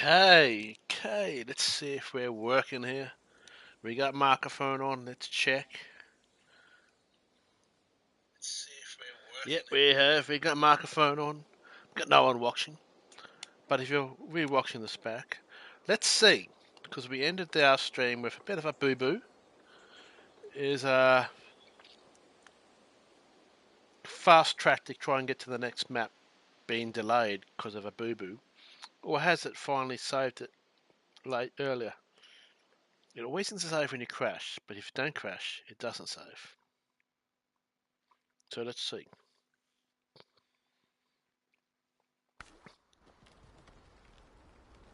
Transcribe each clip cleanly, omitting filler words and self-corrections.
Okay, let's see if we're working here. We got microphone on, let's check. Let's see if we're working. Yep, we have. We got microphone on. Got no one watching. But if you're re-watching this back, let's see. Because we ended our stream with a bit of a boo-boo. Is a fast track to try and get to the next map being delayed because of a boo-boo. Or has it finally saved it earlier? It always doesn't save when you crash, but if you don't crash, it doesn't save. So let's see.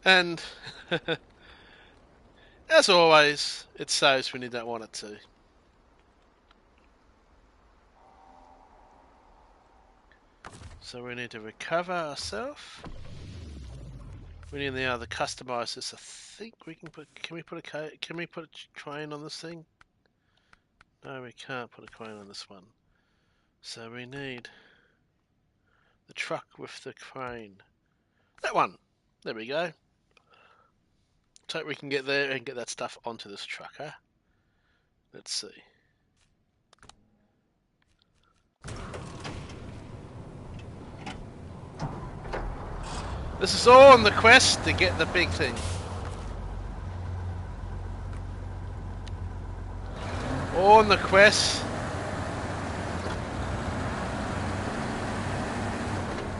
And as always, it saves when you don't want it to. So we need to recover ourselves. We need now to customize this. I think we can put. Can we put a crane on this thing? No, we can't put a crane on this one. So we need the truck with the crane. That one. There we go. So we can get there and get that stuff onto this truck, huh? Let's see. This is all on the quest to get the big thing. All on the quest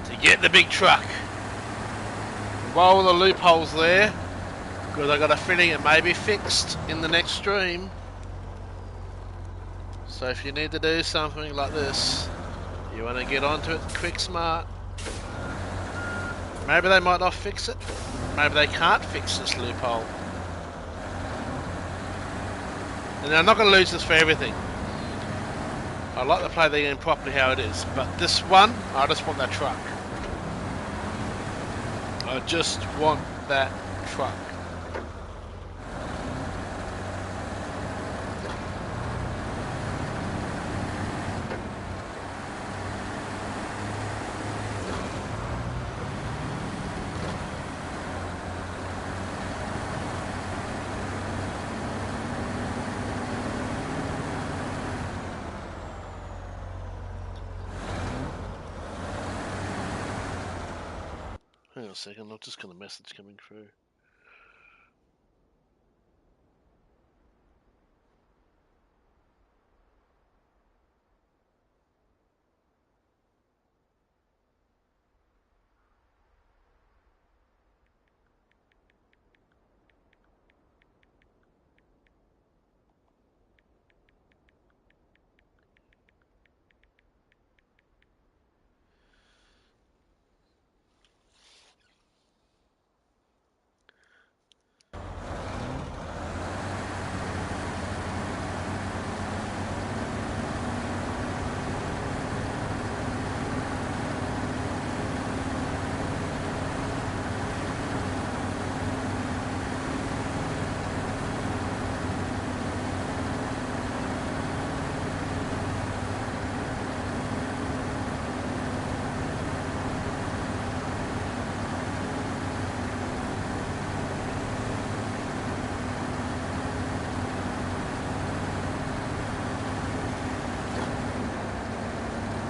to get the big truck. While the loophole's there, because I got a feeling it may be fixed in the next stream. So if you need to do something like this, you want to get onto it quick, smart. Maybe they might not fix it. Maybe they can't fix this loophole. And I'm not going to lose this for everything. I like to play the game properly how it is. But this one, I just want that truck. I just want that truck. Hang on a second, I've just got a message coming through.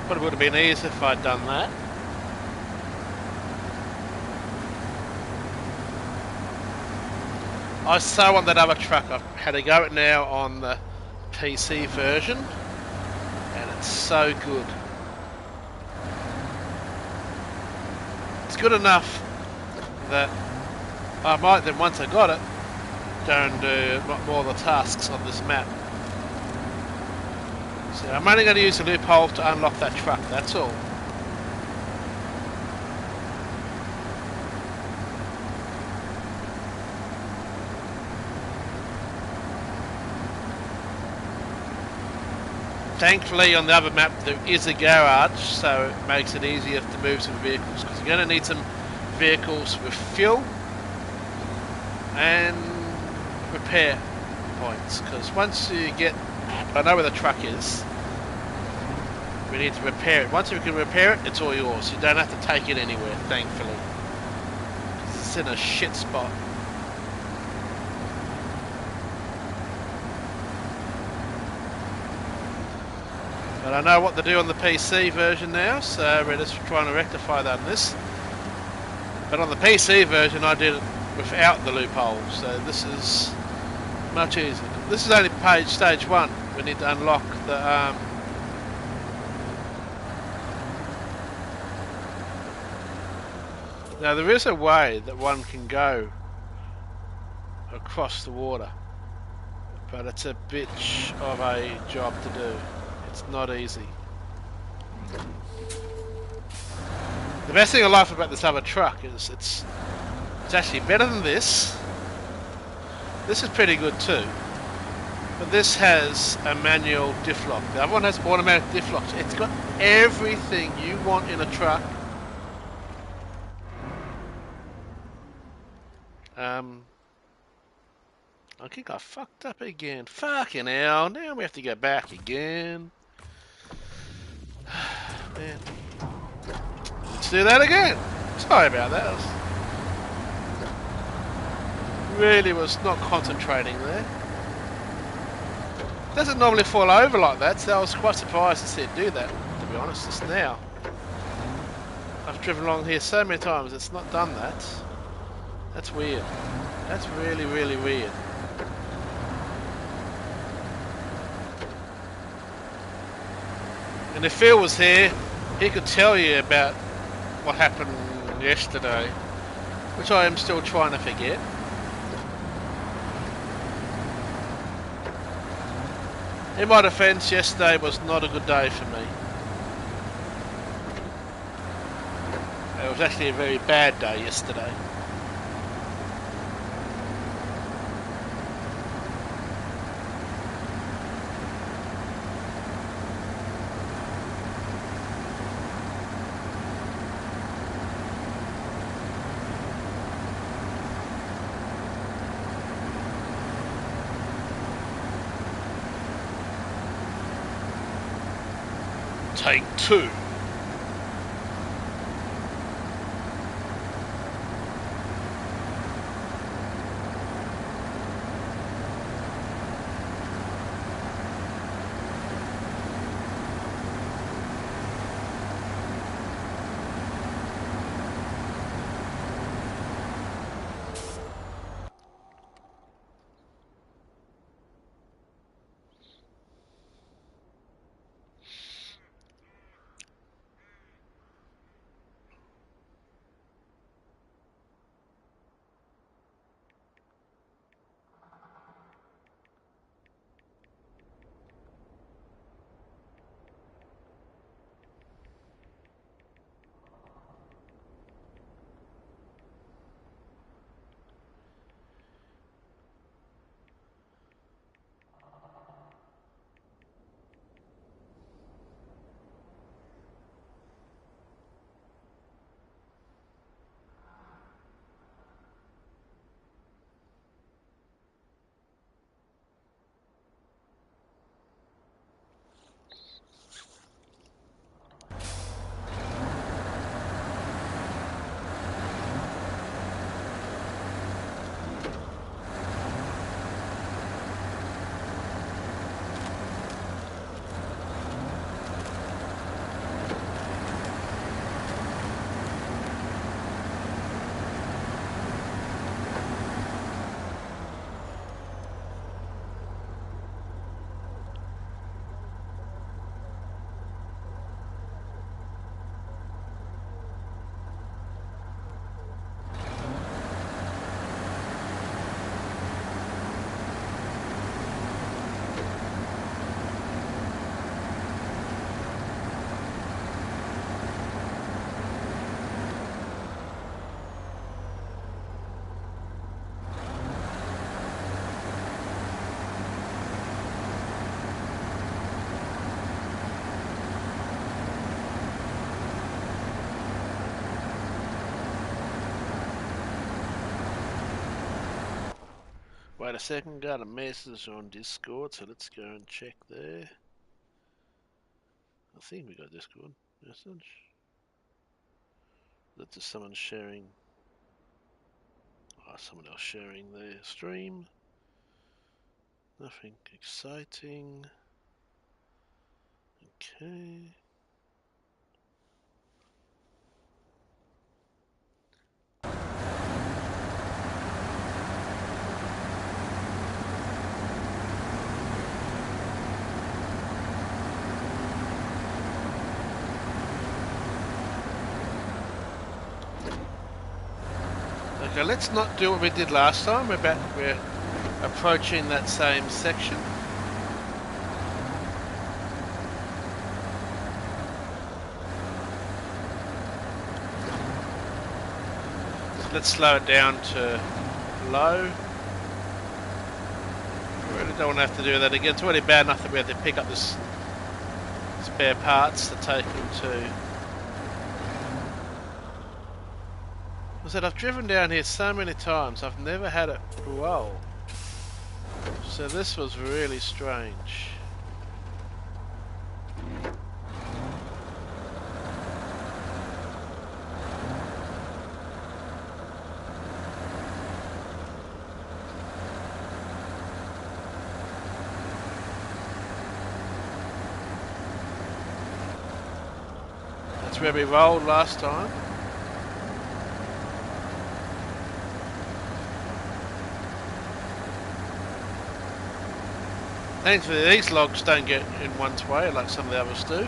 But it would have been easier if I'd done that. I so want that other truck. I've had to go it now on the PC version, and it's so good. It's good enough that I might then, once I got it, go and do a lot more of the tasks on this map. So I'm only going to use the loophole to unlock that truck, that's all. Thankfully on the other map there is a garage, so it makes it easier to move some vehicles, because you're going to need some vehicles with fuel and repair points, because once you get, I know where the truck is, we need to repair it. Once we can repair it, it's all yours. You don't have to take it anywhere, thankfully. just in a shit spot. But I know what to do on the PC version now, so we're just trying to rectify that in this. But on the PC version, I did it without the loophole, so this is much easier. This is only stage 1. We need to unlock the now there is a way that one can go across the water, but it's a bitch of a job to do. It's not easy. The best thing I like about this other truck is it's actually better than this. This is pretty good too, but this has a manual diff lock. The other one has automatic diff locks. It's got everything you want in a truck. I think I fucked up again. Fucking hell, now we have to go back again. Man. Let's do that again. Sorry about that. Really was not concentrating there. It doesn't normally fall over like that, so I was quite surprised to see it do that, to be honest, just now. I've driven along here so many times, it's not done that. That's weird. That's really, really weird. And if Phil was here, he could tell you about what happened yesterday, which I am still trying to forget. In my defence, yesterday was not a good day for me. It was actually a very bad day yesterday. Take 2. Wait a second, got a message on Discord, so let's go and check there. I think we got Discord message. That's just someone sharing. Oh, someone else sharing their stream. Nothing exciting. Okay. Okay, let's not do what we did last time. We're approaching that same section. So let's slow it down to low. We really don't want to have to do that again. It's already bad enough that we have to pick up this spare parts to take them to. I said I've driven down here so many times. I've never had it roll. So this was really strange. That's where we rolled last time. Thankfully these logs don't get in one's way like some of the others do.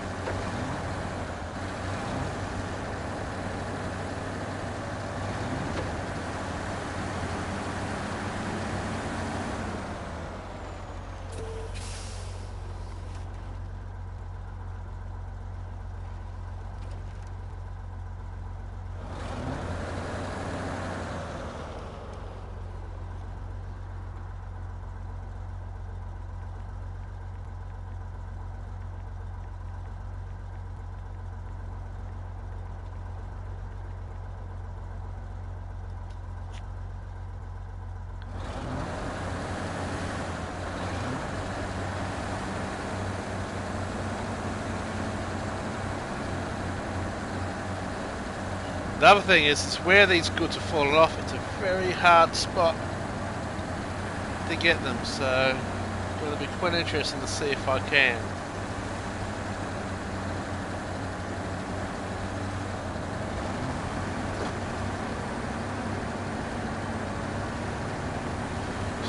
The other thing is where these goods are falling off, it's a very hard spot to get them, so it'll be quite interesting to see if I can.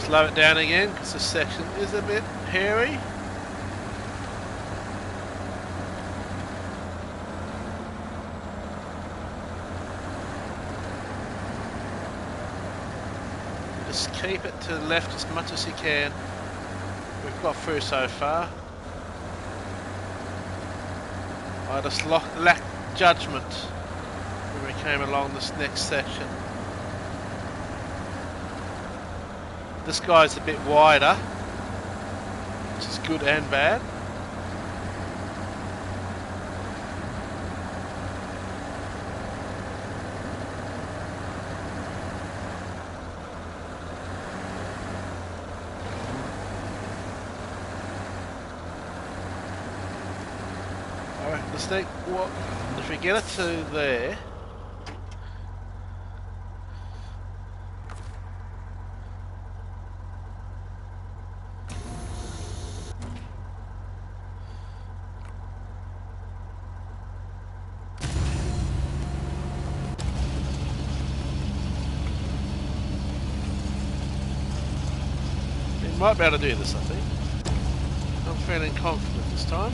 Slow it down again because this section is a bit hairy. Just keep it to the left as much as you can. We've got through so far. I just lacked judgment when we came along this next section. This guy's a bit wider, which is good and bad. Let's think what if we get it to there. We might be able to do this, I think. I'm feeling confident this time.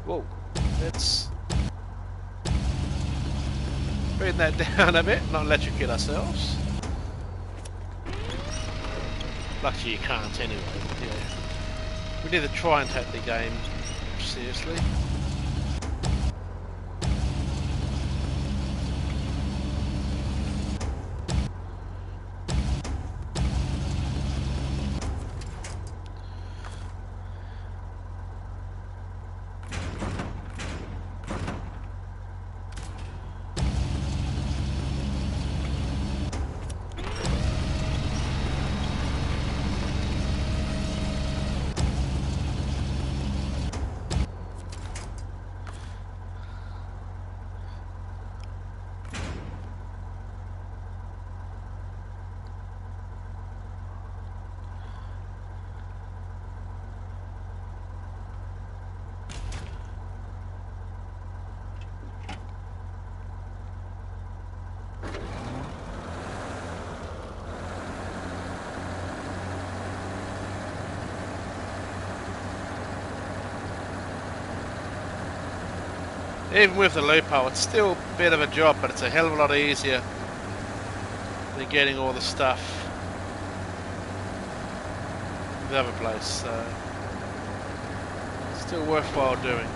Whoa, let's bring that down a bit, not electrocute ourselves. Luckily you can't anyway, but yeah. We need to try and take the game seriously. Even with the loophole, it's still a bit of a job, but it's a hell of a lot easier than getting all the stuff in the other place, so it's still worthwhile doing.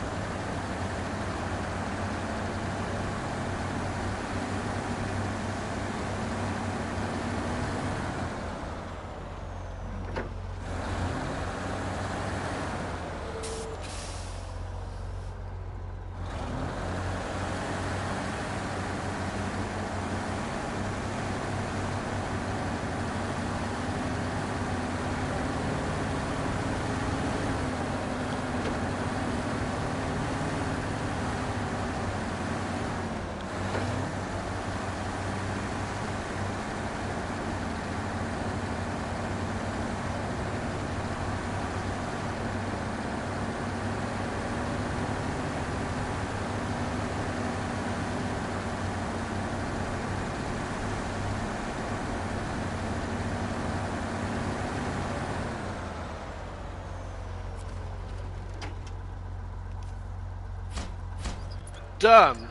Done.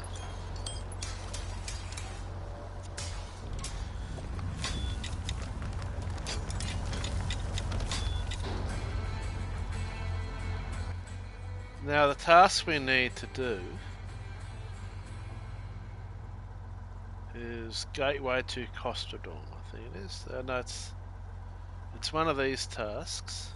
Now the task we need to do is Gateway to Costodon, I think it is. No, it's one of these tasks.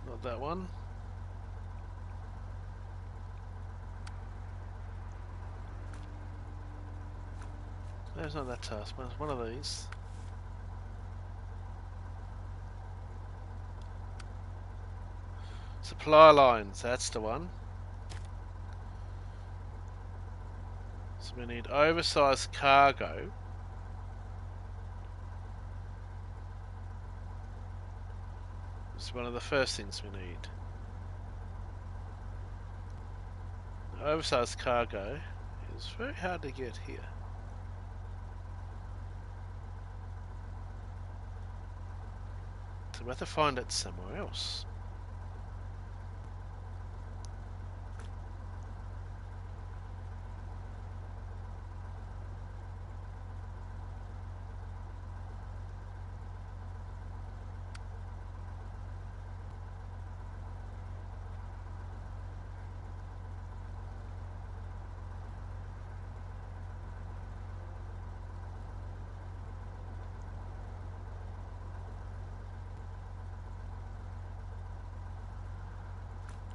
Not that one. No, it's not that task, but it's one of these. Supply lines, that's the one. So we need oversized cargo. It's one of the first things we need. Oversized cargo is very hard to get here. So we have to find it somewhere else.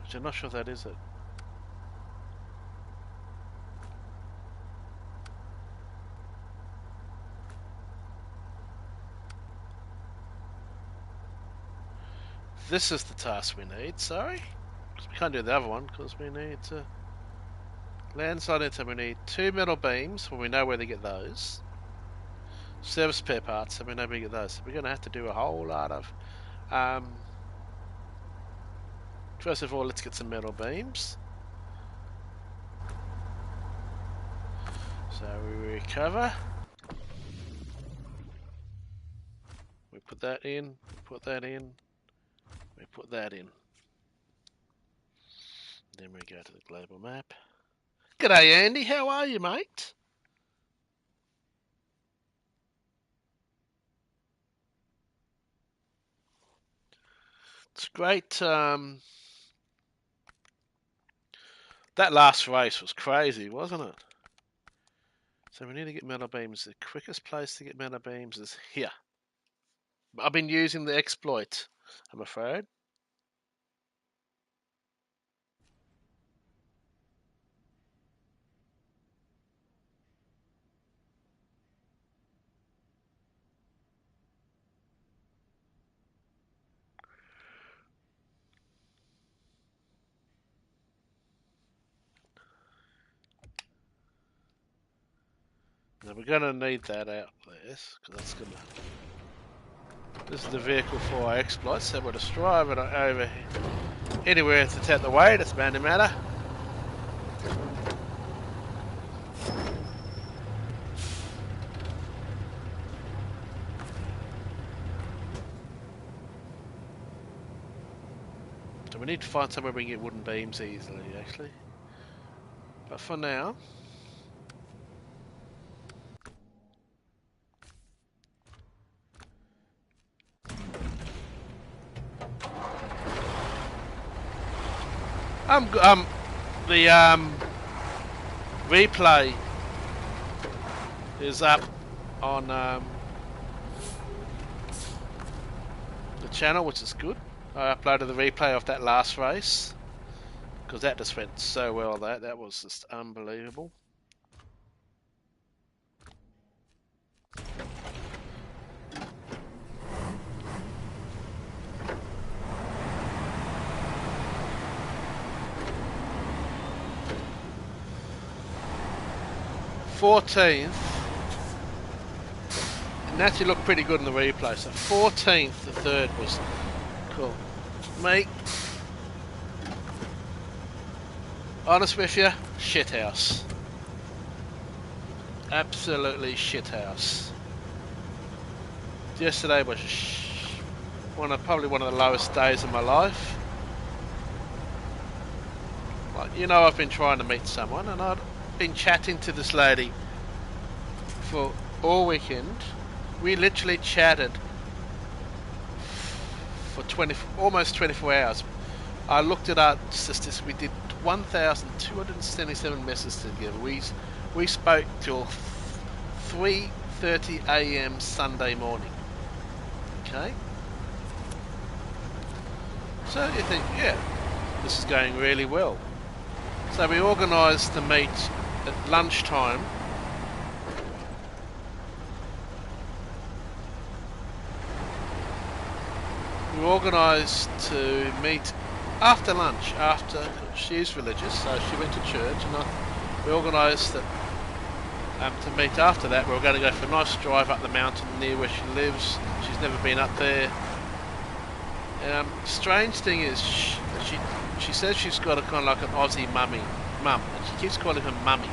Which I'm not sure if that is it. This is the task we need, sorry. We can't do the other one because we need to land side into. We need 2 metal beams, well we know where to get those. Service spare parts, so we know where to get those. So we're going to have to do a whole lot of... first of all, let's get some metal beams. So we recover. We put that in, we put that in, we put that in. Then we go to the global map. G'day Andy, how are you mate? It's great. That last race was crazy, wasn't it? So we need to get metal beams. The quickest place to get metal beams is here. I've been using the exploit, I'm afraid. Now we're going to need that out there, because that's going to... This is the vehicle for our exploits, so we'll just drive it over anywhere it's out the way, it doesn't matter. We need to find somewhere we can get wooden beams easily, actually. But for now... the replay is up on the channel, which is good. I uploaded the replay of that last race because that just went so well. That was just unbelievable. '14th, and actually looked pretty good in the replay. So 14th, the third was cool. Mate, honest with you, shithouse. Absolutely shithouse. Yesterday was probably one of the lowest days of my life. Like, you know, I've been trying to meet someone, and I'd been chatting to this lady for all weekend. We literally chatted for almost 24 hours. I looked at our statistics. We did 1,277 messages together. We spoke till 3:30 a.m. Sunday morning. Okay. So you think, yeah, this is going really well. So we organised to meet at lunchtime. We organised to meet after lunch. She's religious, so she went to church, and we organised that to meet after that. We were going to go for a nice drive up the mountain near where she lives. She's never been up there. Strange thing is, she says she's got a kind of like an Aussie mum, and she keeps calling her mummy.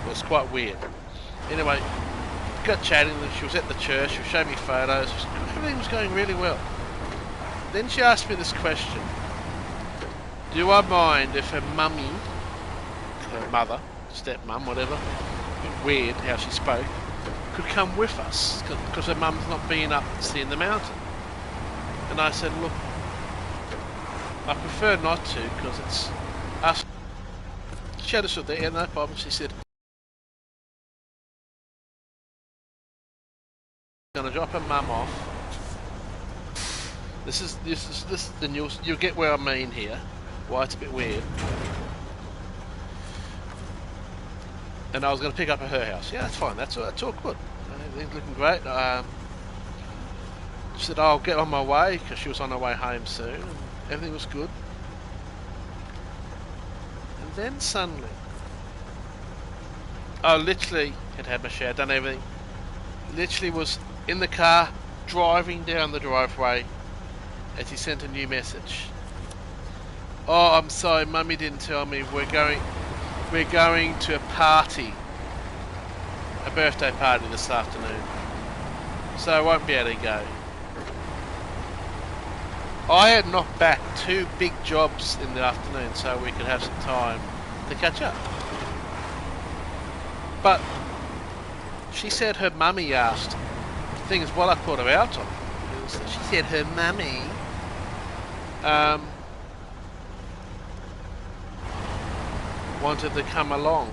It was quite weird. Anyway, got chatting. She was at the church. She showed me photos. Everything was going really well. Then she asked me this question: do I mind if her mummy, her mother, stepmum, whatever, a bit weird how she spoke, could come with us because her mum's not been up seeing the mountain? And I said, look, I prefer not to because it's us. She had us there, no problem. She said, "Gonna drop her mum off. This is, then you'll get where I mean here. Why it's a bit weird." And I was going to pick up at her house. Yeah, that's fine. That's all good. Everything's looking great. She said, "I'll get on my way," because she was on her way home soon. And everything was good. And then suddenly, I literally had my shower, done everything. Literally was in the car, driving down the driveway, as he sent a new message. "Oh, I'm sorry, Mummy didn't tell me. We're going to a party, a birthday party this afternoon, so I won't be able to go." I had knocked back 2 big jobs in the afternoon so we could have some time to catch up. But she said her mummy asked. The thing is, what I caught her out on is that she said her mummy wanted to come along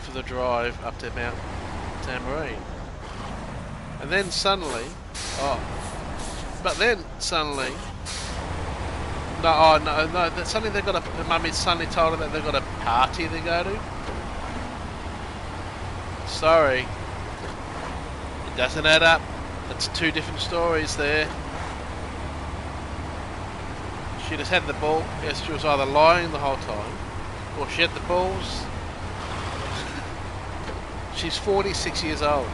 for the drive up to Mount Tamarine. And then suddenly, suddenly her mummy suddenly told her that they've got a party to go to. Sorry, it doesn't add up. It's 2 different stories there. She just had the ball. Yes, she was either lying the whole time, or she had the balls. She's 46 years old.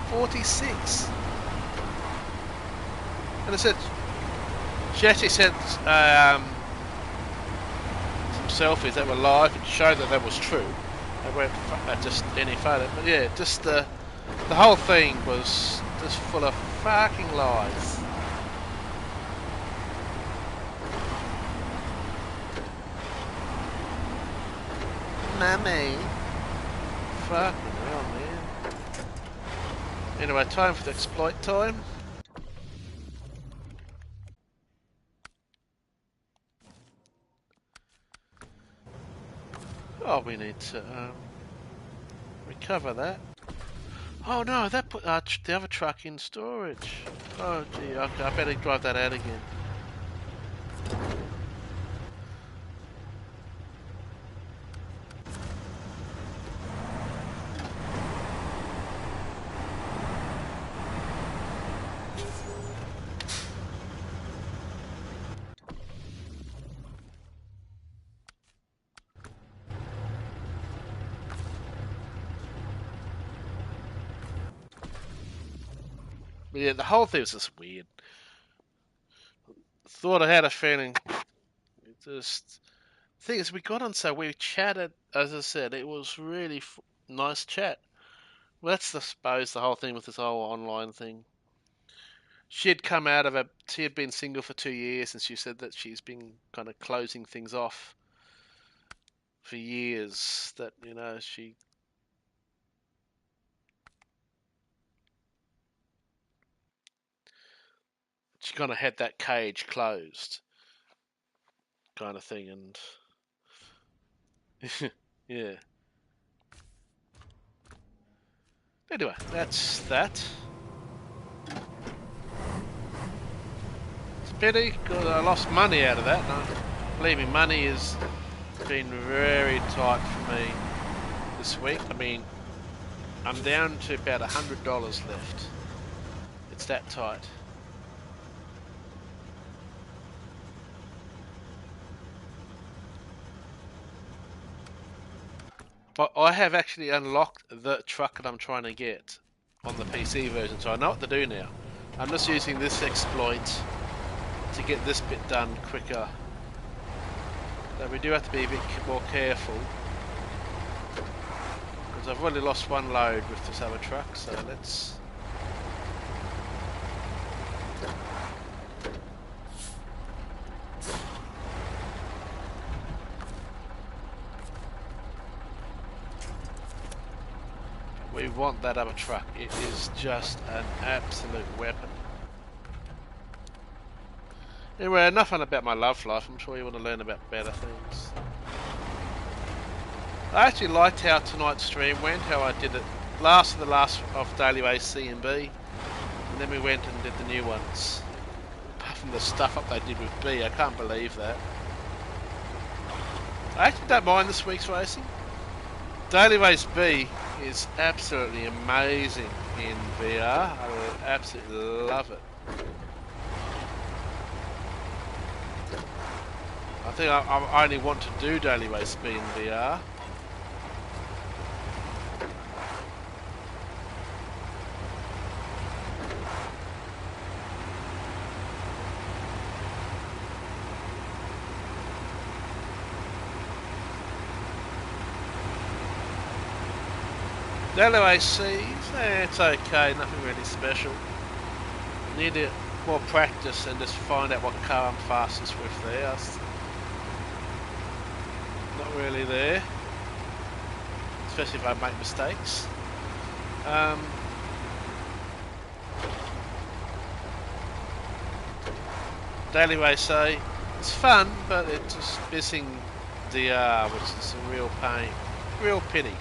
46. And I said, she actually sent some selfies that were live and showed that was true. They weren't just any photo. But yeah, just the whole thing was just full of fucking lies. mummy. Fucking hell, man. Anyway, time for the exploit time. Oh, we need to recover that. Oh no, that put the other truck in storage. Oh gee, okay, I better drive that out again. But yeah, the whole thing was just weird. Thought I had a feeling. It just the thing is, we got on so we chatted. As I said, it was really nice chat. Well, that's I suppose the whole thing with this whole online thing. She had come out of a. She had been single for 2 years, and she said that she's been kind of closing things off for years. That she kind of had that cage closed, kind of thing, and yeah. Anyway, that's that. It's a pity because I lost money out of that. And believe me, money has been very tight for me this week. I mean, I'm down to about $100 left. It's that tight. But I have actually unlocked the truck that I'm trying to get on the PC version, so I know what to do now. I'm just using this exploit to get this bit done quicker. So we do have to be a bit more careful, because I've already lost one load with this other truck, so let's... We want that other truck. It is just an absolute weapon. Anyway, enough about my love life. I'm sure you want to learn about better things. I actually liked how tonight's stream went, how I did it. The last of Daily A, C and B. And then we went and did the new ones. Apart from the stuff up they did with B, I can't believe that. I actually don't mind this week's racing. Daily Race B is absolutely amazing in VR. I would absolutely love it. I think I only want to do Daily Race B in VR. The LOAC, it's okay, nothing really special. Need more practice and just find out what car I'm fastest with there. Not really there, especially if I make mistakes. Daily Race A, it's fun, but it's just missing DR, which is a real pain, real pity.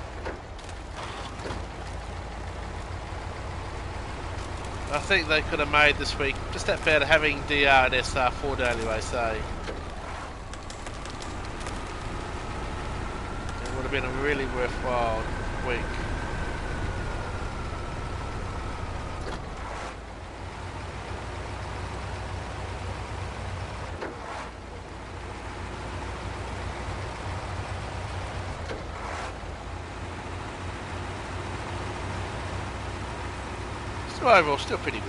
I think they could have made this week just that better having DR and SR for Daily Race A. It would have been a really worthwhile week. So overall, still pretty good.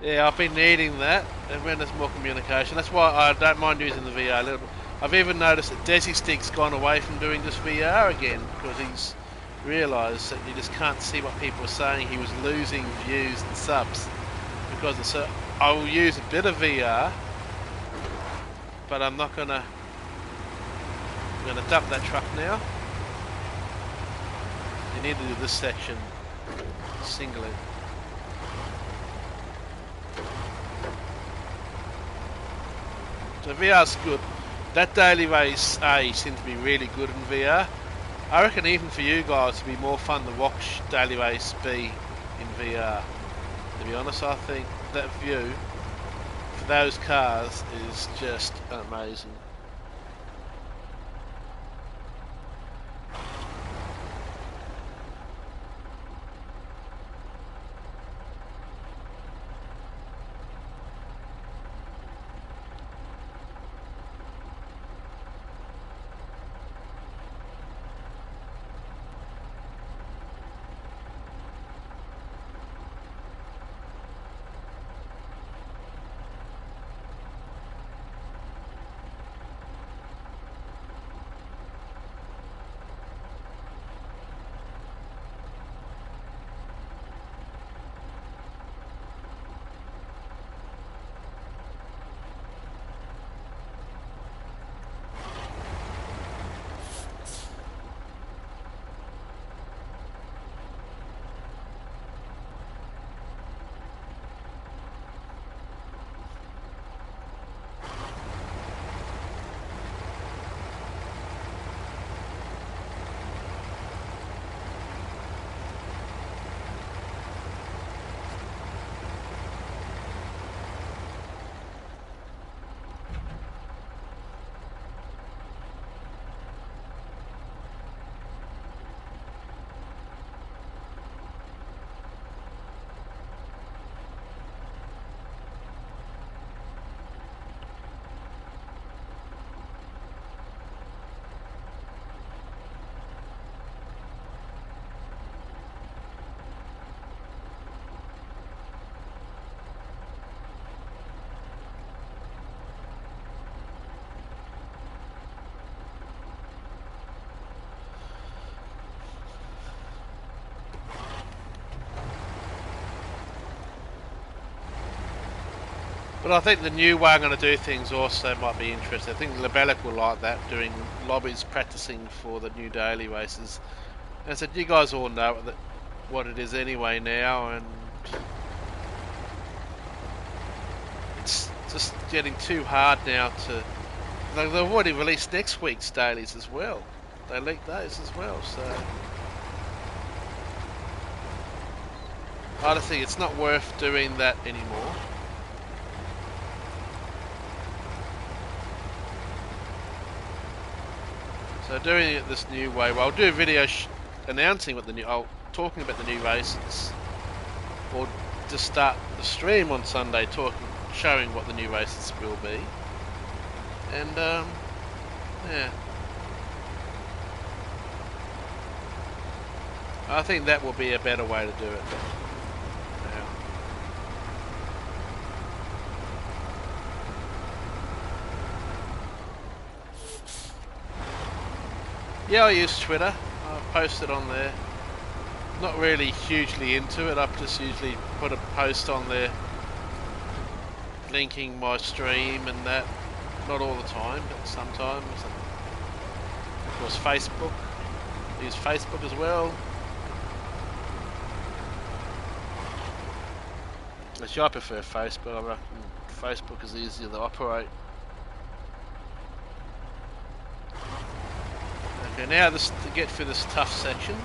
Yeah, I've been needing that, and when there's more communication, that's why I don't mind using the VR a little bit. I've even noticed that Desi Stick's gone away from doing just VR again, because he's realised that you just can't see what people are saying. He was losing views and subs because of I will use a bit of VR, but I'm not gonna. I'm gonna dump that truck now. You need to do this section singly. So VR's good. That daily race A seems to be really good in VR. I reckon even for you guys it'd be more fun to watch daily race B in VR. To be honest, I think that view for those cars is just amazing. But I think the new way I'm going to do things also might be interesting. I think Lebelic will like that, doing lobbies practicing for the new daily races. And I said, you guys all know what it is anyway now, and it's just getting too hard now to... They've already released next week's dailies as well. They leaked those as well, so... I don't think it's not worth doing that anymore. So doing it this new way, well, I'll do a video announcing what the new, talking about the new races, or just start the stream on Sunday showing what the new races will be, and yeah, I think that will be a better way to do it. Yeah, I use Twitter. I post it on there. Not really hugely into it. I just usually put a post on there linking my stream and that. Not all the time, but sometimes. And of course, Facebook. I use Facebook as well. Actually, I prefer Facebook. I reckon Facebook is easier to operate. Okay, now to get through this tough section.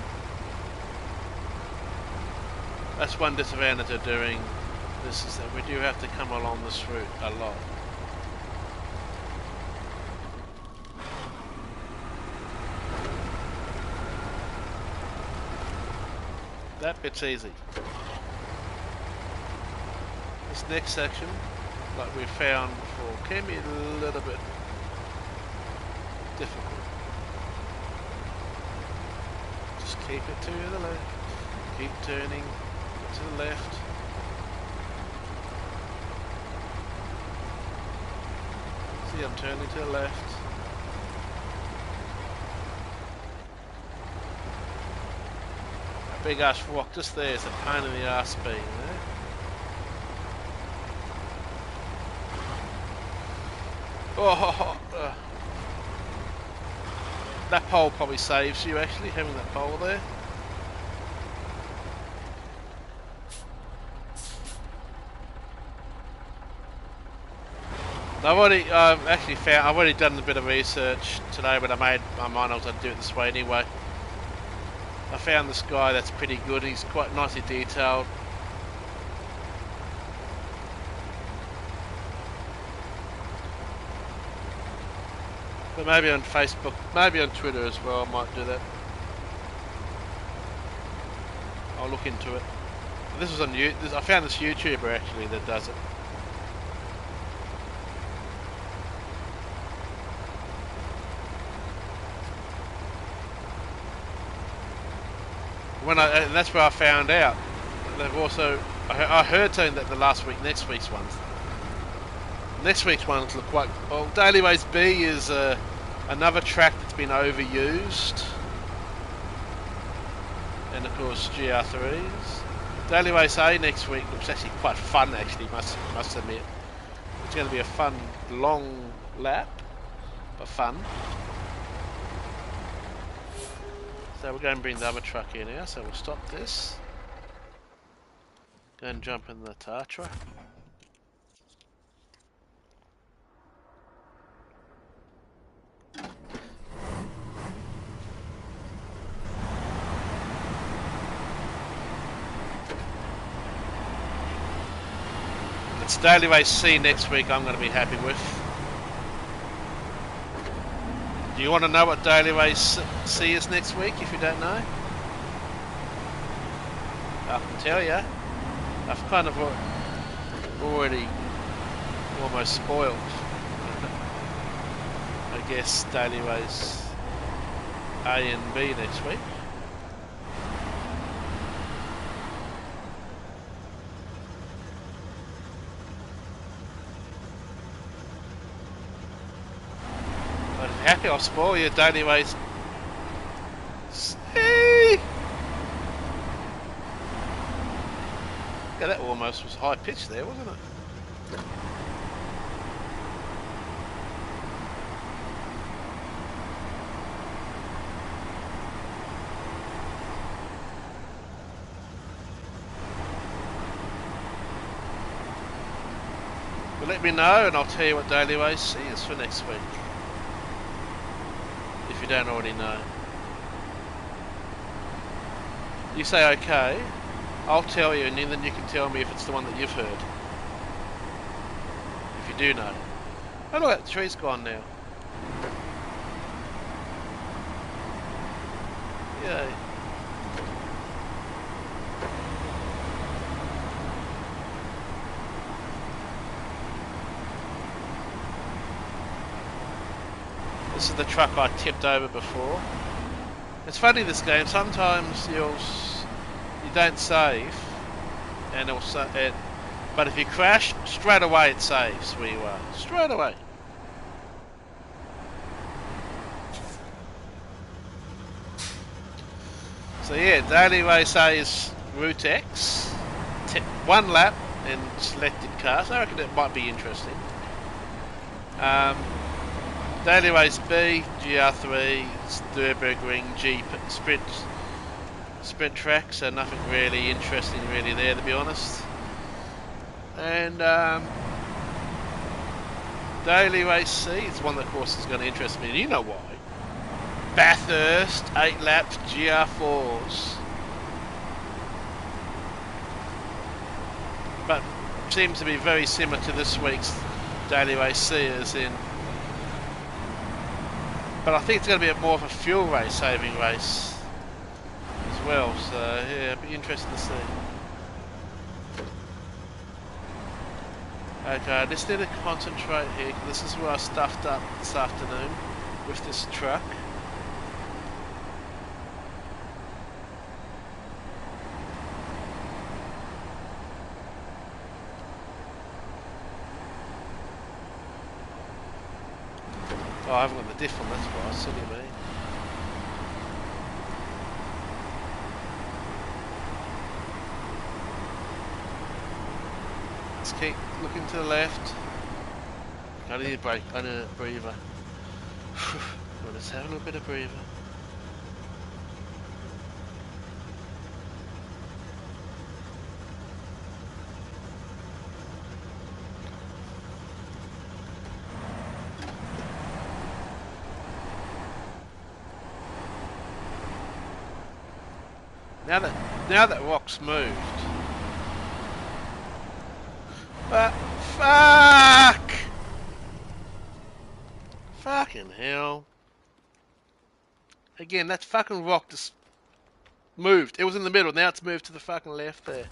That's one disadvantage of doing this, is that we do have to come along this route a lot. That bit's easy. This next section, like we found before, can be a little bit difficult. Just keep it to the left. Keep turning to the left. See, I'm turning to the left. A big ass rock just there is a pain in the ass being there. That pole probably saves you, actually, having that pole there. I've already done a bit of research today, but I made my mind I was going to do it this way anyway. I found this guy that's pretty good. He's quite nicely detailed. But maybe on Facebook, maybe on Twitter as well, I might do that. I'll look into it. This was on YouTube. I found this YouTuber actually that does it. And that's where I found out. They've also, I heard saying that next week's ones look quite. Well, Daily Race B is another track that's been overused, and of course GR3s. Daily Race A next week looks actually quite fun. Actually, must admit, it's going to be a fun long lap, but fun. So we're going to bring the other truck in now, so we'll stop this. Go and jump in the Tatra. It's Daily Race C next week I'm going to be happy with. Do you want to know what Daily Race C is next week if you don't know? I can tell you. I've kind of already almost spoiled, I guess, Daily Race A and B next week. Happy I'll spoil your Daily Race. Yeah, that almost was high pitch there, wasn't it? But let me know and I'll tell you what Daily Race C is for next week. If you don't already know. You say okay, I'll tell you and then you can tell me if it's the one that you've heard. If you do know. Oh look, that tree's gone now. Yay. This is the truck I tipped over before. It's funny this game. Sometimes you don't save, and but if you crash, straight away it saves where you are. Straight away. So yeah, Daily Race A is Route X. One lap and selected cars. I reckon it might be interesting. Daily Race B, GR3, Nürburgring, Jeep, sprint track, so nothing really interesting really there to be honest. And Daily Race C is one that of course is going to interest me, and you know why. Bathurst, 8 laps, GR4s. But seems to be very similar to this week's Daily Race C as in. But I think it's going to be more of a fuel race, saving race as well. So yeah, it'll be interesting to see. Okay, I just need to concentrate here because this is where I stuffed up this afternoon with this truck. Oh, I haven't got the diff on, that's why, silly me. Let's keep looking to the left. I need a break. I need a breather. Well, let's have a little bit of breather. Now that rock's moved. But fuck! Fucking hell! Again, that fucking rock just moved. It was in the middle. Now it's moved to the fucking left there.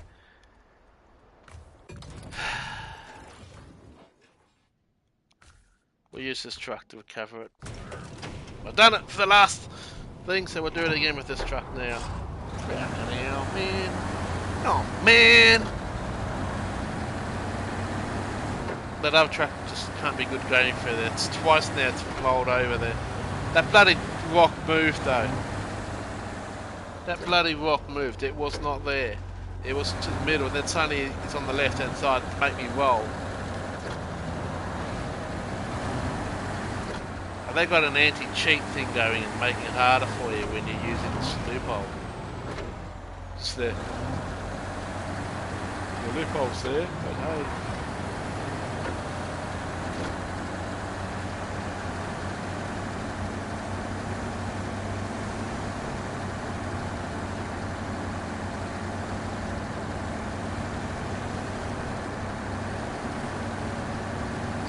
We'll use this truck to recover it. I've done it for the last thing, so we'll do it again with this truck now. Fucking hell, man! Oh man! That other truck just can't be good going further. It's twice now it's rolled over there. That bloody rock moved though. That bloody rock moved. It was not there. It was to the middle, and then suddenly it's on the left hand side to make me roll. And they've got an anti-cheat thing going and making it harder for you when you're using this loophole. It's there. The loophole's there, but hey.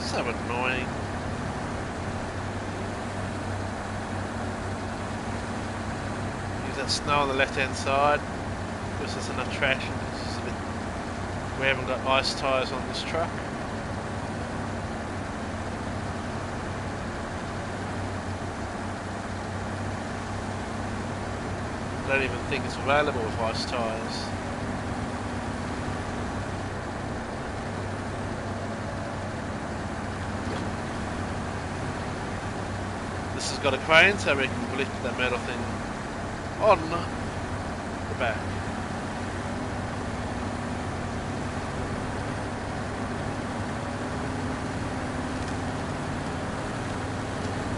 So annoying. Use that snow on the left hand side. Gives us enough traction. We haven't got ice tyres on this truck. I don't even think it's available with ice tyres. This has got a crane, so we can lift that metal thing on the back.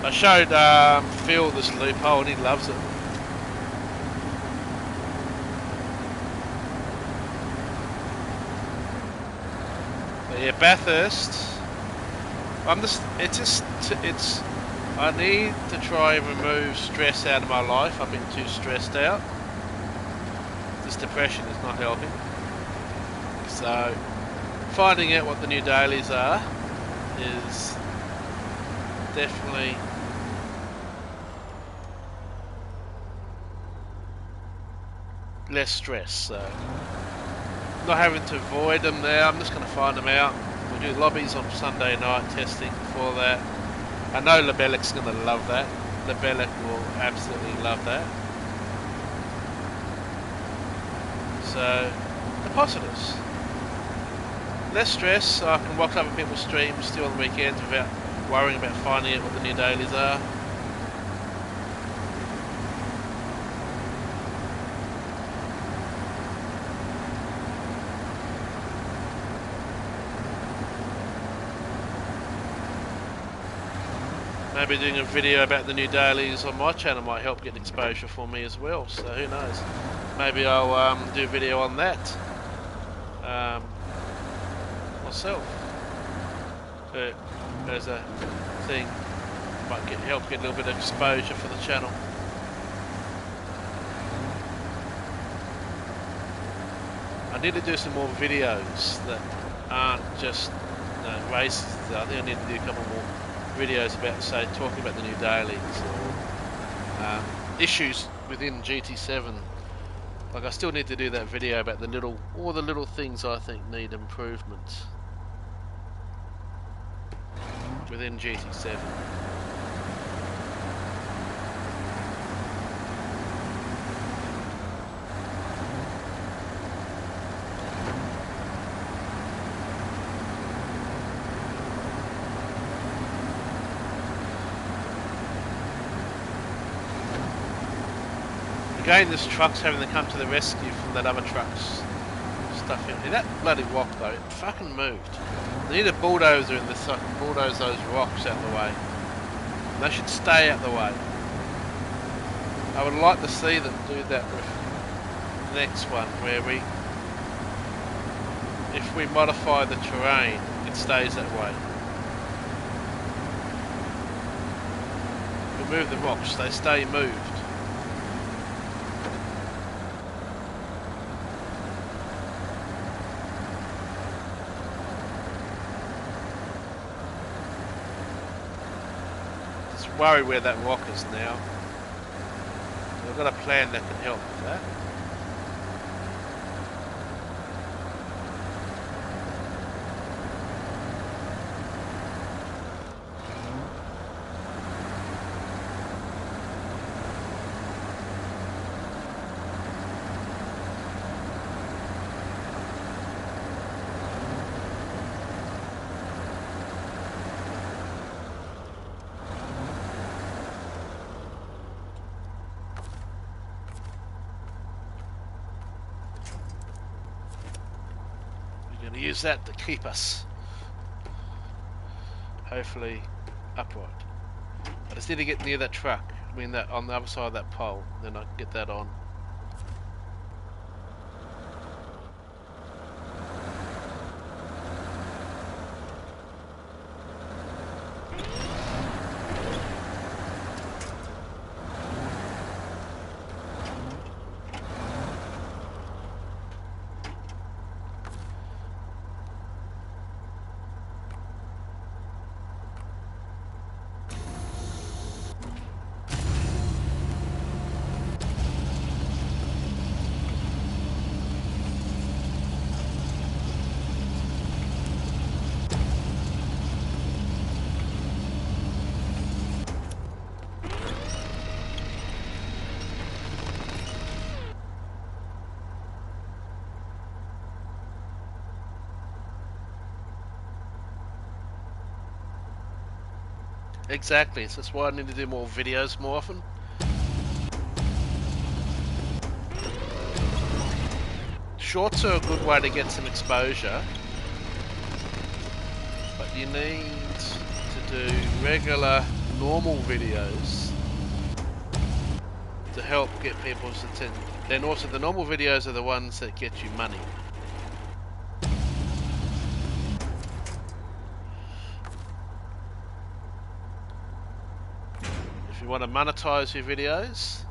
I showed Phil this loophole and he loves it. But yeah, Bathurst. I need to try and remove stress out of my life. I've been too stressed out. This depression is not helping. So, finding out what the new dailies are is definitely less stress. So, not having to avoid them now. I'm just going to find them out. We'll do lobbies on Sunday night testing for that. I know Lebelek's going to love that. Lebelek will absolutely love that. So, the positives. Less stress, so I can watch other people's streams still on the weekends without worrying about finding out what the new dailies are. Maybe doing a video about the new dailies on my channel might help get exposure for me as well, so who knows. Maybe I'll do a video on that myself. But as a thing, might help get a little bit of exposure for the channel. I need to do some more videos that aren't just races. I think I need to do a couple more videos about, say, talking about the new dailies or issues within GT7. Like, I still need to do that video about all the little things I think need improvement within GT7. Again, this truck's having to come to the rescue from that other truck's stuff in. That bloody rock though, it fucking moved. They need a bulldozer in this so I can bulldoze those rocks out the way. And they should stay out the way. I would like to see them do that with the next one, where if we modify the terrain, it stays that way. We move the rocks, they stay moved. Just worry where that rock is now. I've got a plan that can help with that. We're going to use that to keep us hopefully upright. I just need to get near that truck. I mean that on the other side of that pole, then I can get that on. Exactly, so that's why I need to do more videos more often. Shorts are a good way to get some exposure, but you need to do regular, normal videos to help get people's attention. Then also the normal videos are the ones that get you money. If you want to monetize your videos,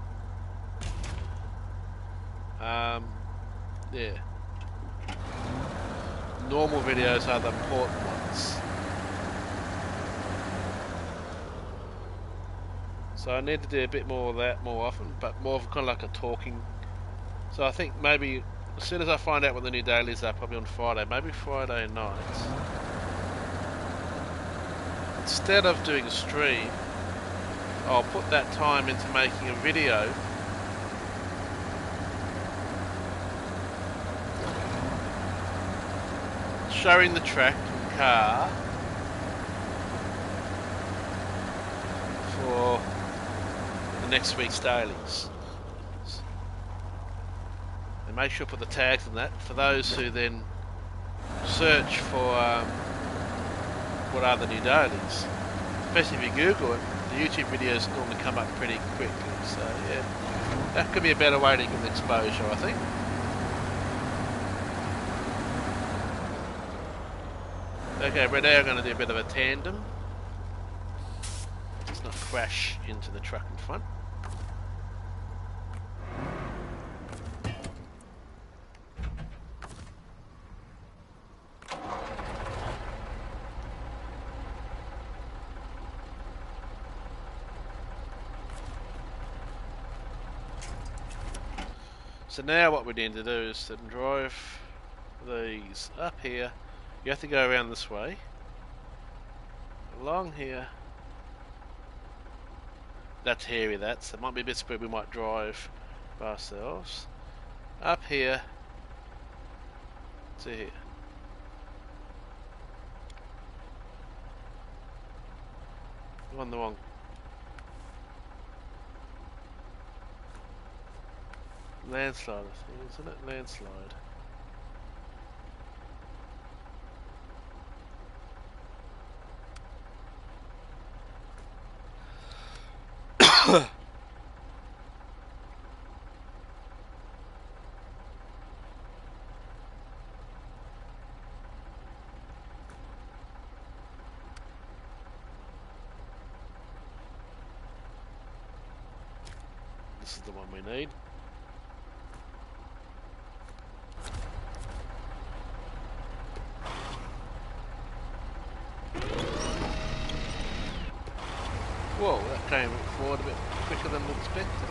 yeah, normal videos are the important ones. So I need to do a bit more of that more often, but more of kind of like a talking. So I think maybe as soon as I find out what the new dailies are, probably on Friday, maybe Friday night, instead of doing a stream, I'll put that time into making a video showing the track and car for the next week's dailies. And make sure to put the tags on that for those who then search for what are the new dailies. Especially if you Google it, the YouTube videos normally come up pretty quickly. So yeah, that could be a better way to get exposure, I think. Okay, we're now going to do a bit of a tandem. Let's not crash into the truck in front. So now what we need to do is to drive these up here. You have to go around this way, along here. That's hairy, that, so it might be a bit where we might drive by ourselves. Up here to here. We're on the wrong. Landslide, I think, isn't it? Landslide. This is the one we need. Whoa, that came forward a bit quicker than expected.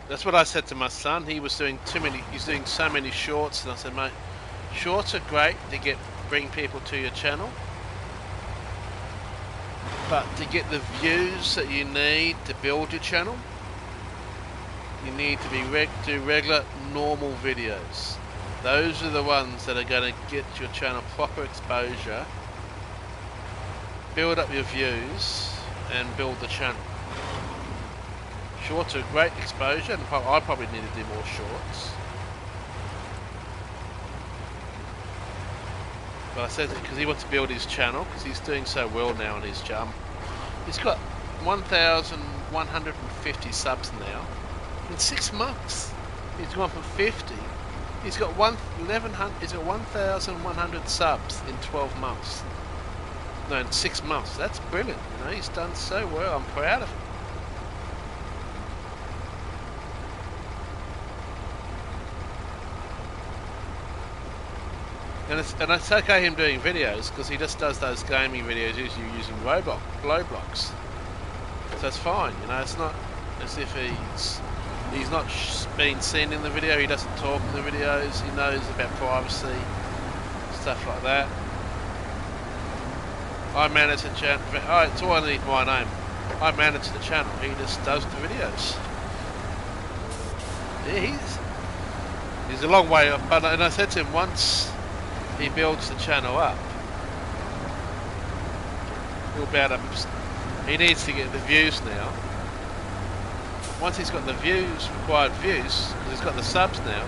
That's what I said to my son. He was doing too many. He's doing so many shorts, and I said, mate, shorts are great to bring people to your channel, but to get the views that you need to build your channel, you need to do regular, normal videos. Those are the ones that are going to get your channel proper exposure, build up your views, and build the channel. Shorts are great exposure, and I probably need to do more shorts. But I said it because he wants to build his channel, because he's doing so well now on his channel. He's got 1,150 subs now. In 6 months, he's gone from 50. He's got 1,100 subs in 12 months. No, in 6 months. That's brilliant. You know, he's done so well. I'm proud of him. And it's okay him doing videos, because he just does those gaming videos usually using Roblox. So it's fine, you know. It's not as if he's not being seen in the video. He doesn't talk in the videos. He knows about privacy, stuff like that. I manage the channel. Oh, it's all I need my name. I manage the channel. He just does the videos. Yeah, he's a long way up. And I said to him, once he builds the channel up, he needs to get the views now. Once he's got the required views, because he's got the subs now,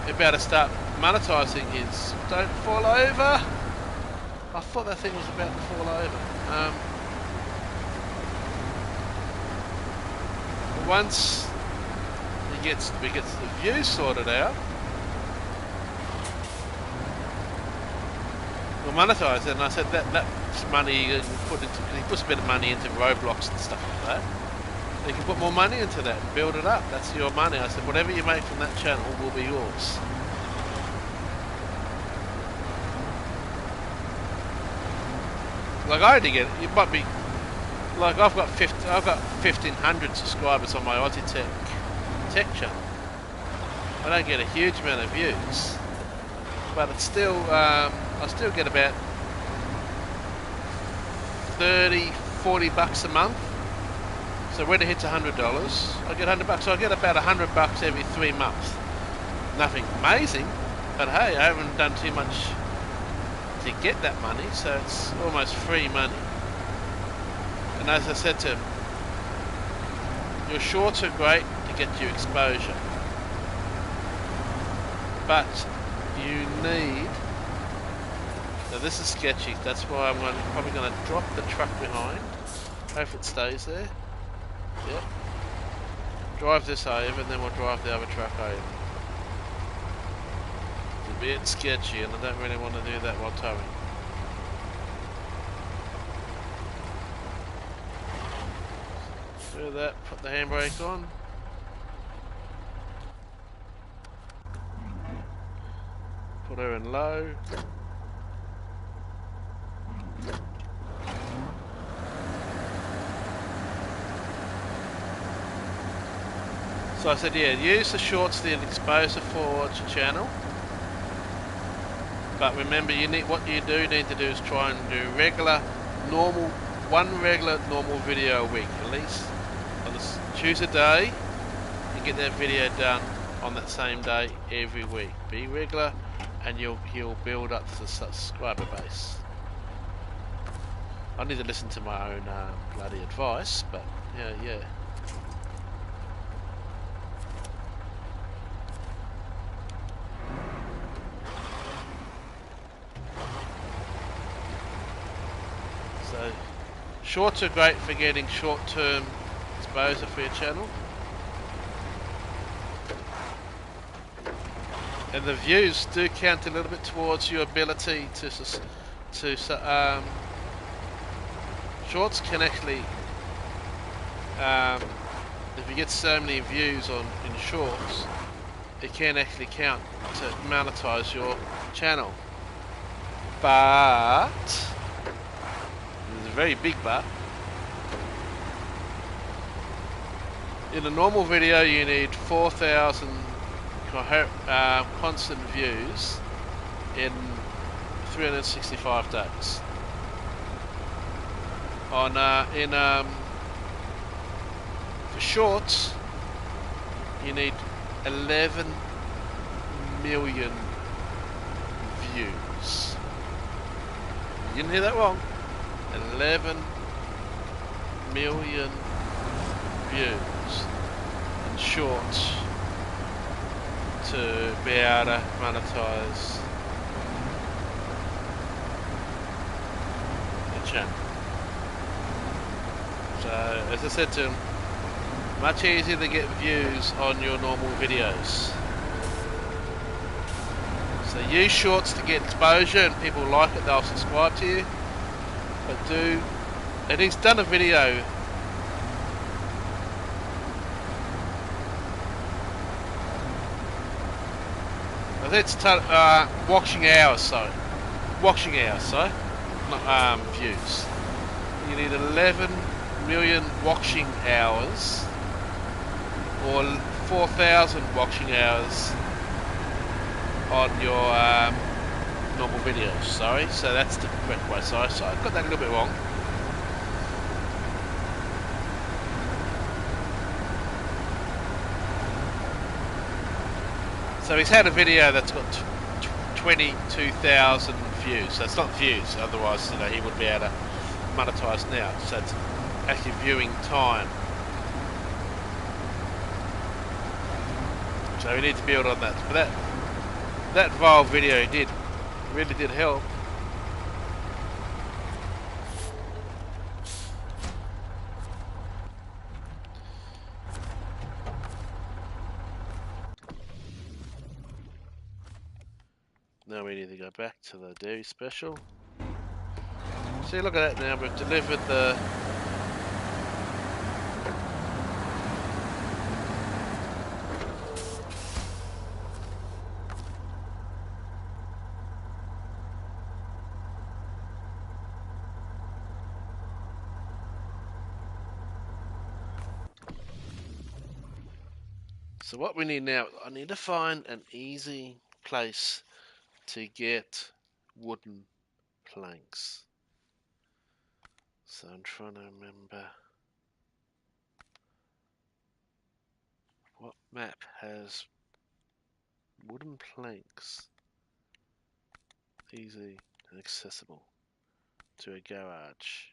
he'll be able to start monetizing his. Don't fall over! I thought that thing was about to fall over. Once we gets the views sorted out, we'll monetize it. And I said that's money you can put into, because he puts a bit of money into Roblox and stuff like that. You can put more money into that and build it up. That's your money. I said whatever you make from that channel will be yours. Like I only get it might be like I've got 1,500 subscribers on my Aussie Tech channel. I don't get a huge amount of views, but it's still I still get about 30-40 bucks a month. So when it hits $100, I get $100. So I get about $100 every 3 months. Nothing amazing, but hey, I haven't done too much to get that money, so it's almost free money. And as I said to him, your shorts are great to get you exposure, but you need. Now this is sketchy. That's why I'm probably going to drop the truck behind. Hope it stays there. Yep. Drive this over, and then we'll drive the other truck over. It's a bit sketchy, and I don't really want to do that while towing. Do that, put the handbrake on. Put her in low. So I said, yeah, use the shorts to expose it for your channel. But remember, what you do need to do is try and do one regular normal video a week, at least. Choose a day and get that video done on that same day every week. Be regular, and you'll build up the subscriber base. I need to listen to my own bloody advice, but yeah. Shorts are great for getting short-term exposure for your channel. And the views do count a little bit towards your ability to shorts can actually, if you get so many views in shorts, it can actually count to monetize your channel. But there's a very big but. In a normal video, you need 4,000 constant views in 365 days. For shorts, you need 11 million views. You didn't hear that wrong. 11 million views in shorts to be able to monetize your channel. So, as I said to him, much easier to get views on your normal videos. So use shorts to get exposure, and people like it, they'll subscribe to you. But and he's done a video. I think it's watching hours, sorry. Watching hours, sorry. Not views. You need 11 million watching hours, or 4,000 watching hours on your normal videos, sorry. So that's the correct way, sorry. So I got that a little bit wrong. So he's had a video that's got 22,000 views. So it's not views, otherwise he would be able to monetize now. So it's actually viewing time. So we need to build on that. But that viral video really did help. Now we need to go back to the dairy special. See, look at that now, we've delivered the So what we need now, I need to find an easy place to get wooden planks. So I'm trying to remember what map has wooden planks easy and accessible to a garage.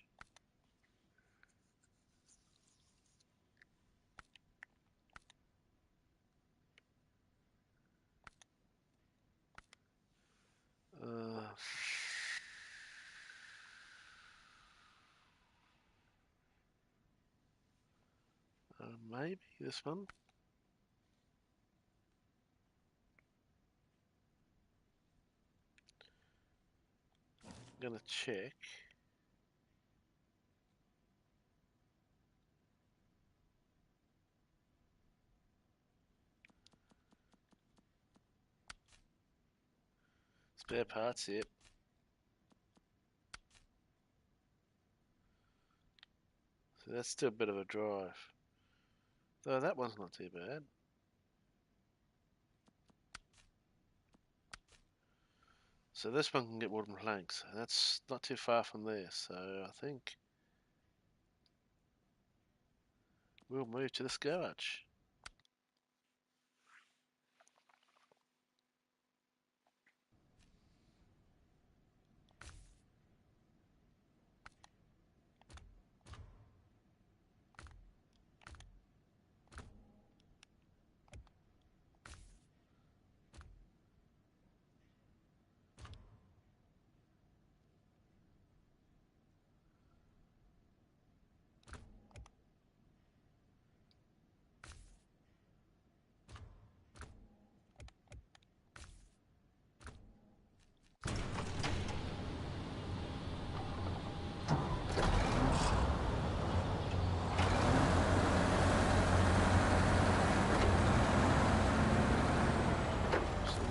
Maybe this one. I'm gonna check. Spare parts, yep. So that's still a bit of a drive. Though that one's not too bad. So this one can get wooden planks. That's not too far from there, so I think we'll move to this garage.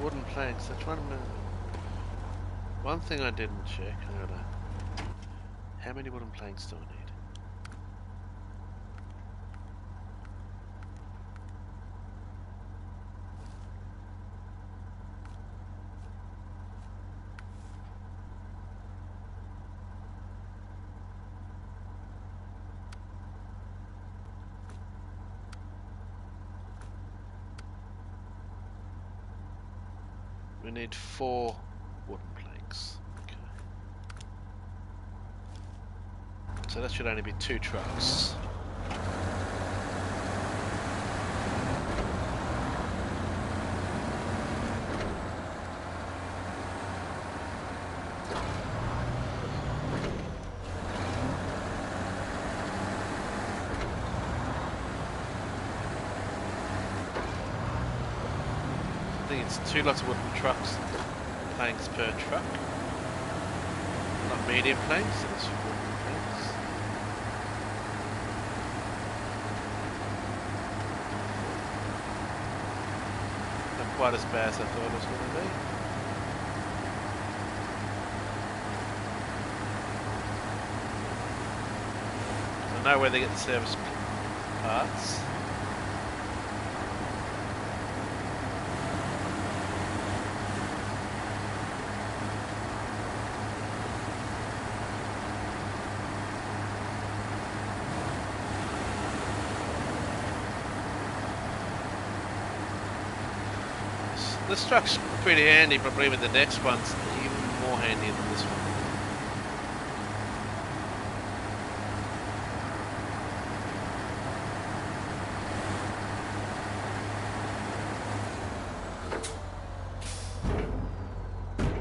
wooden planks. That's one thing I didn't check. How many wooden planks do I need? We need 4 wooden planks. Okay. So that should only be 2 trucks. I think it's 2 lots of wooden trucks, planks per truck. Not medium planks, it's wooden planks. Not quite as bad as I thought it was going to be. I know where they get the service parts. This truck's pretty handy, but I believe the next one's even more handy than this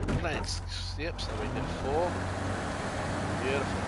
one. Planks, yep, so we get 4. Beautiful.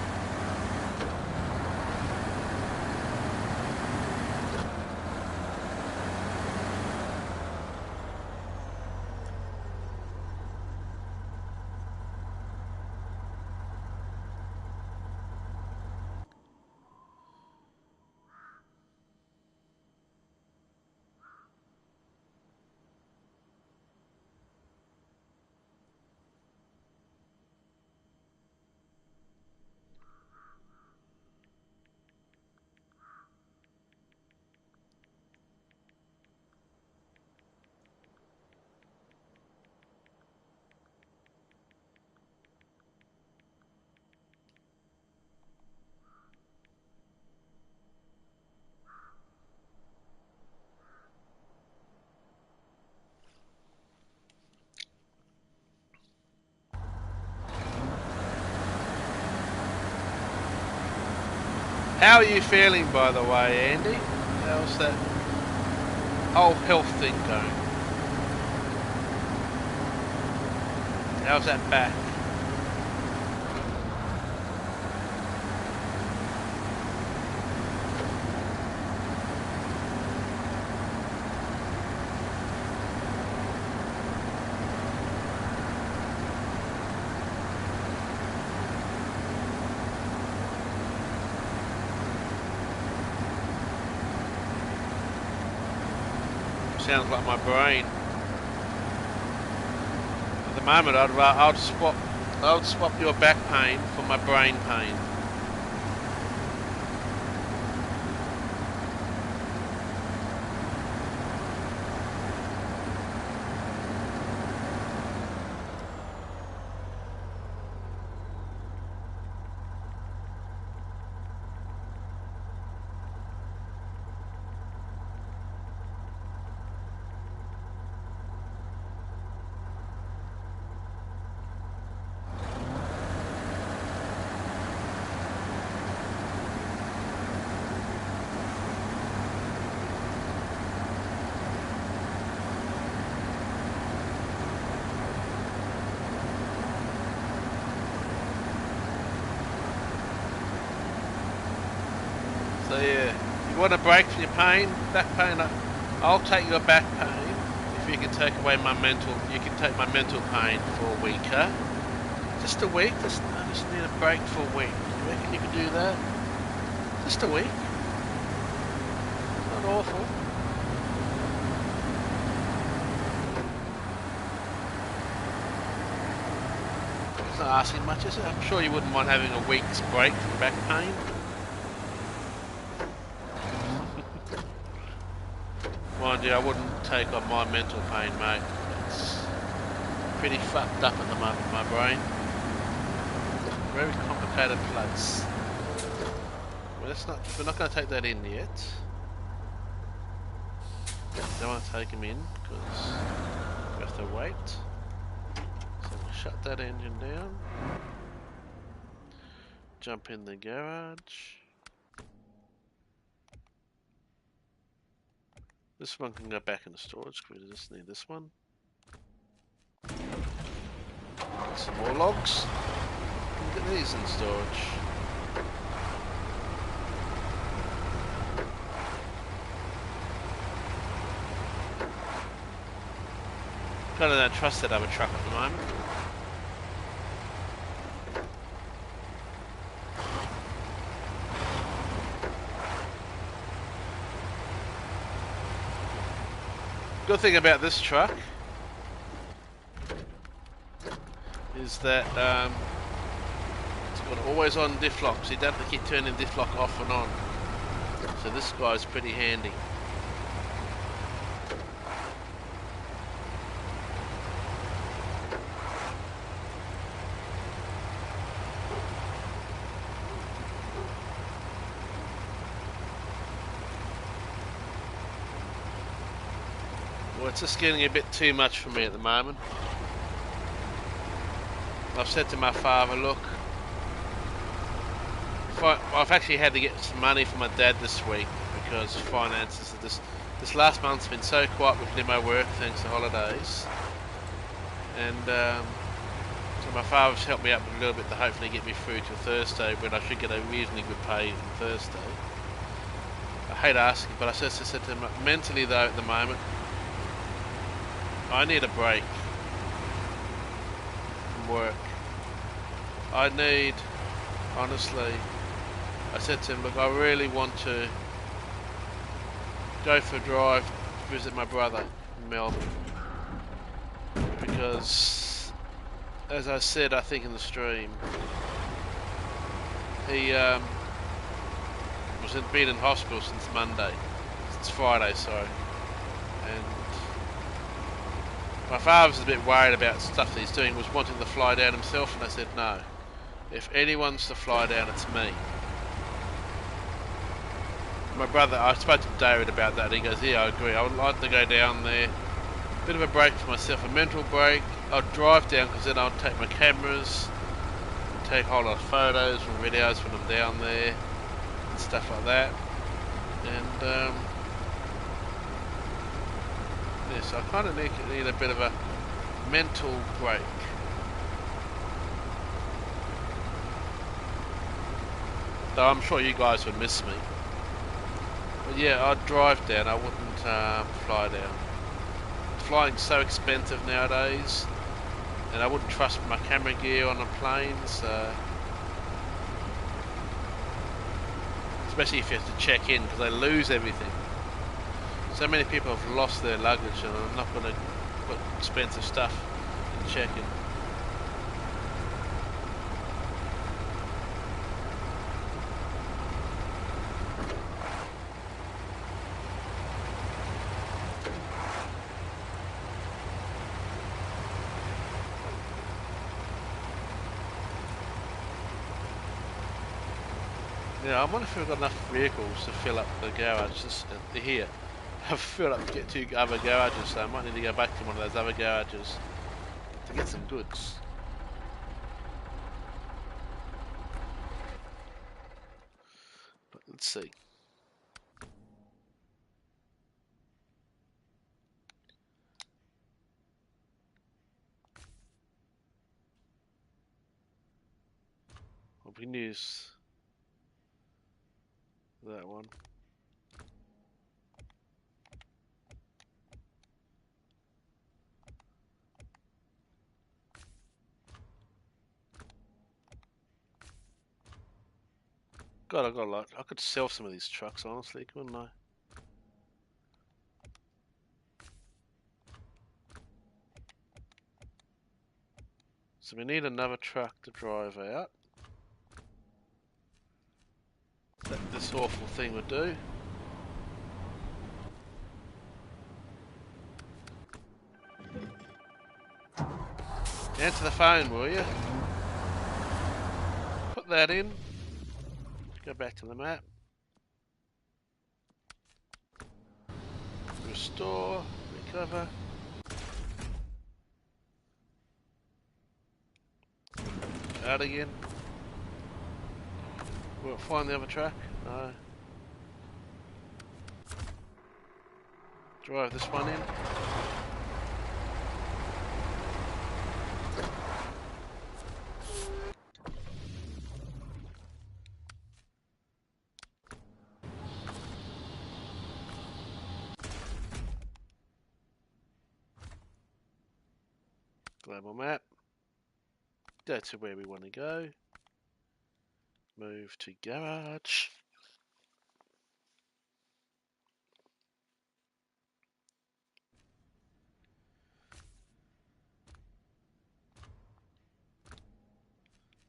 How are you feeling, by the way, Andy? How's that whole health thing going? How's that back? Sounds like my brain. At the moment, I'd swap your back pain for my brain pain. So yeah, you want a break from your pain, back pain, I'll take your back pain if you can take away my mental, you can take my mental pain for a week, huh? Just a week, I just need a break for a week. You reckon you can do that? Just a week? Not awful. not asking much, is it? I'm sure you wouldn't mind having a week's break from back pain. Mind you, I wouldn't take on my mental pain, mate. It's pretty fucked up at the moment, my brain. Very complicated place. Well, we're not going to take that in yet. Don't want to take him in because we have to wait. So we'll shut that engine down. Jump in the garage. This one can go back in the storage because we just need this one. Get some more logs. Get these in storage. Kind of don't trust that other truck at the moment. Good thing about this truck is that it's got always on diff lock, so you don't have to keep turning diff lock off and on. So this guy's pretty handy. Well, it's just getting a bit too much for me at the moment. I've said to my father, look, I've actually had to get some money from my dad this week because finances are this last month's been so quiet with limo work thanks to holidays, and so my father's helped me out a little bit to hopefully get me through till Thursday, when I should get a reasonably good pay on Thursday. I hate asking, but I just said to him, mentally though at the moment, I need a break from work. I need, honestly, I said to him, look, I really want to go for a drive, visit my brother in Melbourne. Because, as I said, I think in the stream, he been in hospital since Friday, sorry. And my father was a bit worried about stuff that he's doing, was wanting to fly down himself, and I said no. If anyone's to fly down, it's me. My brother, I spoke to David about that, and he goes, yeah, I agree, I would like to go down there, bit of a break for myself, a mental break. I'll drive down because then I'll take my cameras, take a whole lot of photos and videos when I'm down there, and stuff like that. And yes, I kind of need a bit of a mental break. Though I'm sure you guys would miss me. But yeah, I'd drive down, I wouldn't fly down. Flying's so expensive nowadays, and I wouldn't trust my camera gear on a plane, so... especially if you have to check in, because they lose everything. So many people have lost their luggage, and I'm not going to put expensive stuff in check-in. Yeah, I wonder if we've got enough vehicles to fill up the garage just here. I've filled up to get 2 other garages, so I might need to go back to one of those other garages to get some goods. But let's see. We can use that one. God, I got a lot. I could sell some of these trucks, honestly, couldn't I? So we need another truck to drive out. That this awful thing would do. Answer the phone, will you? Put that in. Go back to the map. Restore. Recover. Out again. We'll find the other truck. No. Drive this one in. Global map. Go to where we want to go. Move to garage.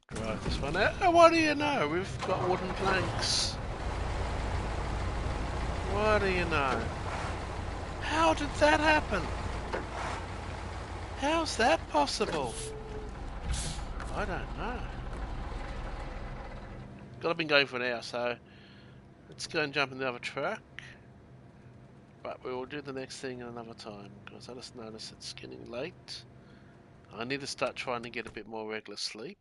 Drive this one out. Oh, what do you know? We've got wooden planks. What do you know? How did that happen? How's that possible? I don't know. Gotta been going for an hour, so let's go and jump in the other truck. But we will do the next thing another time, because I just noticed it's getting late. I need to start trying to get a bit more regular sleep.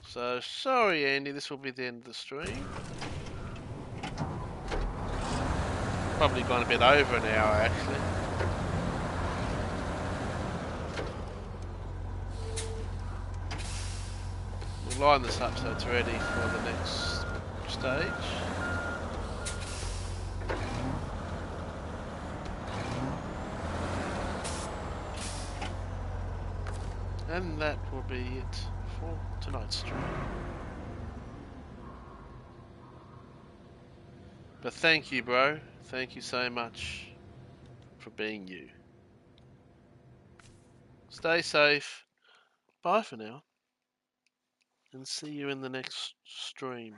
So, sorry Andy, this will be the end of the stream. Probably gone a bit over an hour actually. We'll line this up so it's ready for the next stage. And that will be it for tonight's stream. But thank you, bro. Thank you so much for being you. Stay safe. Bye for now. And see you in the next stream.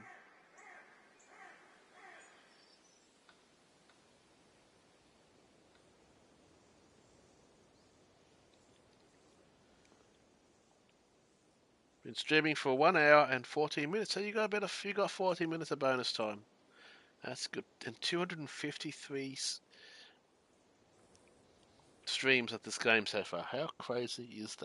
Been streaming for 1 hour and 14 minutes, so you got 40 minutes of bonus time. That's good. And 253 streams of this game so far. How crazy is that?